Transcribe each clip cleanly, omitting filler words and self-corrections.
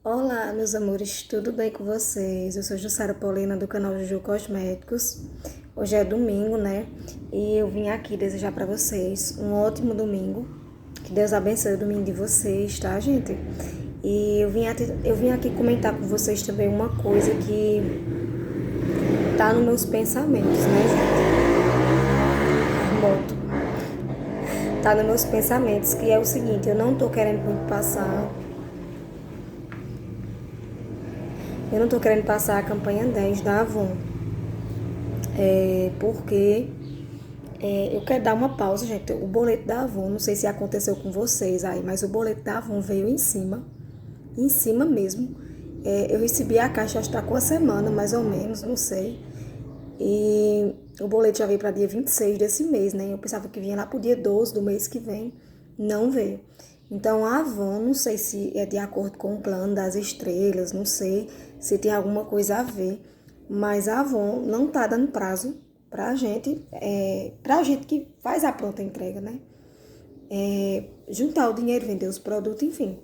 Olá, meus amores, tudo bem com vocês? Eu sou Jussara Paulina do canal Juju Cosméticos. Hoje é domingo, né? E eu vim aqui desejar pra vocês um ótimo domingo. Que Deus abençoe o domingo de vocês, tá, gente? E eu vim aqui comentar com vocês também uma coisa que tá nos meus pensamentos, né, gente? Moto. Tá nos meus pensamentos, que é o seguinte: eu não tô querendo muito passar. Eu não tô querendo passar a campanha 10 da Avon. Porque eu quero dar uma pausa, gente. O boleto da Avon, não sei se aconteceu com vocês aí, mas o boleto da Avon veio em cima mesmo. Eu recebi a caixa, acho que tá com a semana, mais ou menos, não sei. E o boleto já veio para dia 26 desse mês, né? Eu pensava que vinha lá pro dia 12 do mês que vem, não veio. Então a Avon, não sei se é de acordo com o plano das estrelas, não sei se tem alguma coisa a ver, mas a Avon não tá dando prazo pra gente que faz a pronta entrega, né? Juntar o dinheiro, vender os produtos, enfim.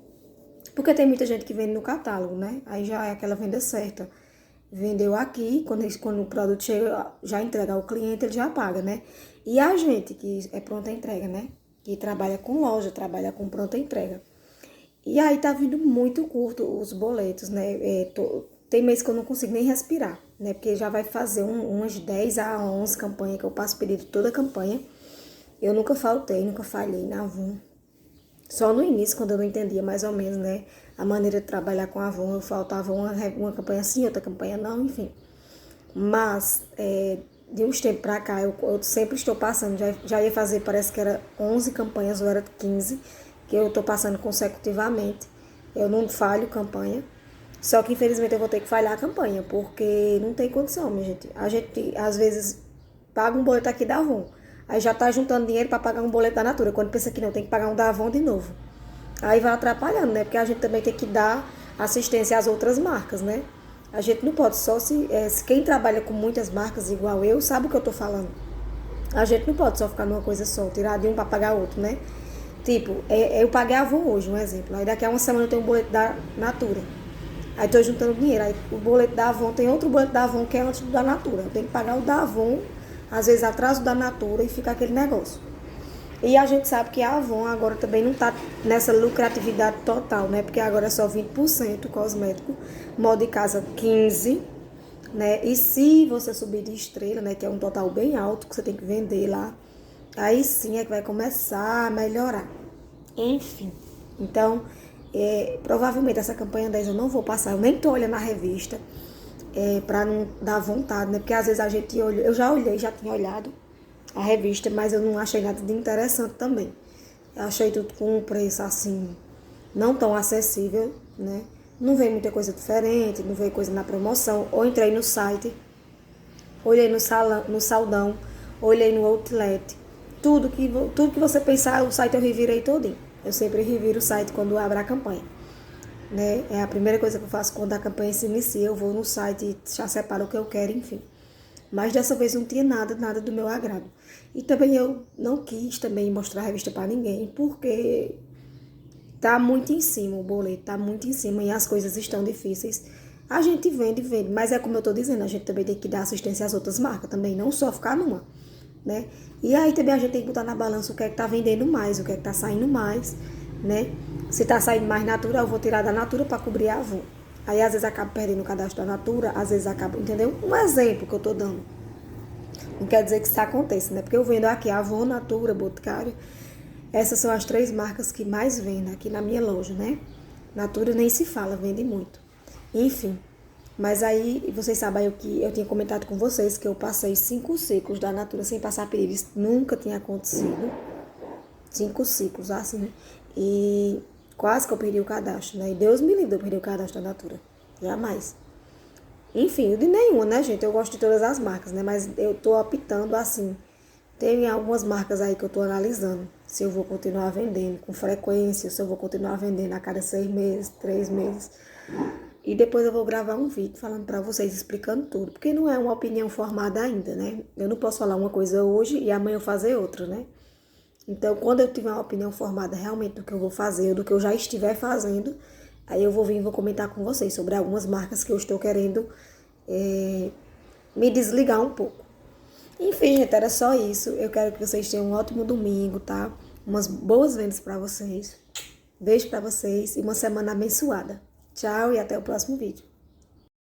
Porque tem muita gente que vende no catálogo, né? Aí já é aquela venda certa. Vendeu aqui, quando o produto chega, já entrega ao cliente, ele já paga, né? E a gente que é pronta entrega, né? Que trabalha com loja, trabalha com pronta entrega. E aí tá vindo muito curto os boletos, né? Tem mês que eu não consigo nem respirar, né? Porque já vai fazer umas 10 a 11 campanhas que eu passo pedido toda a campanha. Eu nunca faltei, nunca falhei na Avon. Só no início, quando eu não entendia mais ou menos, né? A maneira de trabalhar com a Avon, eu faltava uma campanha sim, outra campanha não, enfim. Mas, de uns tempos pra cá, eu sempre estou passando, já ia fazer, parece que era 11 campanhas ou era 15, que eu tô passando consecutivamente. Eu não falho campanha. Só que, infelizmente, eu vou ter que falhar a campanha, porque não tem condição, minha gente. A gente, às vezes, paga um boleto aqui da Avon. Aí já tá juntando dinheiro para pagar um boleto da Natura. Quando pensa que não, tem que pagar um da Avon de novo. Aí vai atrapalhando, né? Porque a gente também tem que dar assistência às outras marcas, né? A gente não pode só se quem trabalha com muitas marcas igual eu sabe o que eu tô falando. A gente não pode só ficar numa coisa só, tirar de um para pagar outro, né? Tipo, eu paguei a Avon hoje, um exemplo. Aí daqui a uma semana eu tenho um boleto da Natura. Aí tô juntando dinheiro. Aí o boleto da Avon, tem outro boleto da Avon que é antes do da Natura. Eu tenho que pagar o da Avon, às vezes atraso da Natura e fica aquele negócio. E a gente sabe que a Avon agora também não tá nessa lucratividade total, né? Porque agora é só 20% cosmético, moda de casa 15%, né? E se você subir de estrela, né? Que é um total bem alto que você tem que vender lá, aí sim é que vai começar a melhorar. Enfim, então, provavelmente essa campanha 10 eu não vou passar, eu nem tô olhando a revista, pra não dar vontade, né? Porque às vezes a gente olha, eu já olhei, já tinha olhado a revista, mas eu não achei nada de interessante também. Eu achei tudo com um preço assim, não tão acessível, né? Não veio muita coisa diferente, não veio coisa na promoção. Ou entrei no site, olhei no saldão, olhei no outlet. Tudo que você pensar, o site eu revirei todinho. Eu sempre reviro o site quando abro a campanha, né? É a primeira coisa que eu faço quando a campanha se inicia. Eu vou no site e já separo o que eu quero, enfim. Mas dessa vez não tinha nada do meu agrado. E também eu não quis também mostrar a revista para ninguém, porque tá muito em cima o boleto, tá muito em cima e as coisas estão difíceis. A gente vende, mas é como eu tô dizendo, a gente também tem que dar assistência às outras marcas também, não só ficar numa, né? E aí também a gente tem que botar na balança o que é que tá vendendo mais, o que é que tá saindo mais, né? Se tá saindo mais Natura, eu vou tirar da Natura para cobrir a Avon. Aí às vezes acaba perdendo o cadastro da Natura, às vezes acaba, entendeu? Um exemplo que eu tô dando. Não quer dizer que isso aconteça, né? Porque eu vendo aqui a Avon, Natura, Boticário. Essas são as 3 marcas que mais vendem aqui na minha loja, né? Natura nem se fala, vende muito. Enfim, mas aí vocês sabem o que eu tinha comentado com vocês, que eu passei 5 ciclos da Natura sem passar perigo. Isso nunca tinha acontecido. 5 ciclos, assim. E quase que eu perdi o cadastro, né? E Deus me livre, eu perdi o cadastro da Natura. Jamais. Enfim, de nenhuma, né, gente? Eu gosto de todas as marcas, né? Mas eu tô optando assim. Tem algumas marcas aí que eu tô analisando. Se eu vou continuar vendendo com frequência, se eu vou continuar vendendo a cada 6 meses, 3 meses. E depois eu vou gravar um vídeo falando pra vocês, explicando tudo. Porque não é uma opinião formada ainda, né? Eu não posso falar uma coisa hoje e amanhã eu fazer outra, né? Então, quando eu tiver uma opinião formada realmente do que eu vou fazer, ou do que eu já estiver fazendo, Aí eu vou vir e vou comentar com vocês sobre algumas marcas que eu estou querendo me desligar um pouco. Enfim, gente, era só isso. Eu quero que vocês tenham um ótimo domingo, tá? Umas boas vendas pra vocês. Beijo pra vocês e uma semana abençoada. Tchau e até o próximo vídeo.